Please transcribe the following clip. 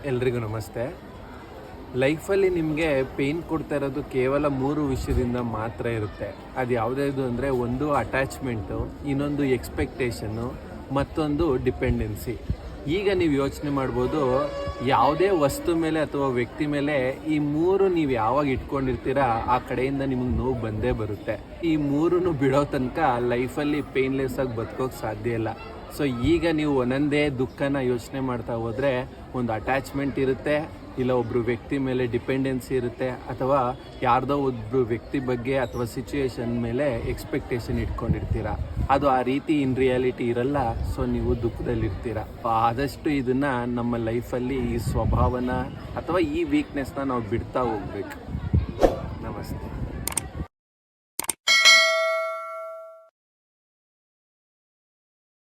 ಎಲ್ರಿಗೂ ನಮಸ್ತೆ. ಲೈಫಲ್ಲಿ ನಿಮಗೆ ಪೇಯ್ನ್ ಕೊಡ್ತಾ ಇರೋದು ಕೇವಲ 3 ವಿಷಯದಿಂದ ಮಾತ್ರ ಇರುತ್ತೆ. ಅದು ಯಾವುದ್ಯಾವುದು ಅಂದರೆ, ಒಂದು ಅಟ್ಯಾಚ್ಮೆಂಟು, ಇನ್ನೊಂದು ಎಕ್ಸ್ಪೆಕ್ಟೇಷನ್ನು, ಮತ್ತೊಂದು ಡಿಪೆಂಡೆನ್ಸಿ. ಈಗ ನೀವು ಯೋಚನೆ ಮಾಡ್ಬೋದು, ಯಾವುದೇ ವಸ್ತು ಮೇಲೆ ಅಥವಾ ವ್ಯಕ್ತಿ ಮೇಲೆ ಈ 3 ನೀವು ಯಾವಾಗ ಇಟ್ಕೊಂಡಿರ್ತೀರಾ ಆ ಕಡೆಯಿಂದ ನಿಮಗೆ ನೋವು ಬಂದೇ ಬರುತ್ತೆ. ಈ 3 ಬಿಡೋ ತನಕ ಲೈಫಲ್ಲಿ ಪೇಯ್ನ್ಲೆಸ್ ಆಗಿ ಬದುಕೋಕೆ ಸಾಧ್ಯ ಇಲ್ಲ. ಸೊ ಈಗ ನೀವು ಒಂದೊಂದೇ ದುಃಖನ ಯೋಚನೆ ಮಾಡ್ತಾ ಹೋದರೆ, ಒಂದು ಅಟ್ಯಾಚ್ಮೆಂಟ್ ಇರುತ್ತೆ, ಇಲ್ಲ ಒಬ್ಬರು ವ್ಯಕ್ತಿ ಮೇಲೆ ಡಿಪೆಂಡೆನ್ಸಿ ಇರುತ್ತೆ, ಅಥವಾ ಯಾರ್ದೋ ಒಬ್ಬರು ವ್ಯಕ್ತಿ ಬಗ್ಗೆ ಅಥವಾ ಸಿಚುವೇಶನ್ ಮೇಲೆ ಎಕ್ಸ್ಪೆಕ್ಟೇಷನ್ ಇಟ್ಕೊಂಡಿರ್ತೀರ. ಅದು ಆ ರೀತಿ ಇನ್ ರಿಯಾಲಿಟಿ ಇರಲ್ಲ. ಸೊ ನೀವು ದುಃಖದಲ್ಲಿರ್ತೀರ. ಆದಷ್ಟು ಇದನ್ನು ನಮ್ಮ ಲೈಫಲ್ಲಿ ಈ ಸ್ವಭಾವನ ಅಥವಾ ಈ ವೀಕ್ನೆಸ್ನ ನಾವು ಬಿಡ್ತಾ ಹೋಗ್ಬೇಕು. ನಮಸ್ತೆ.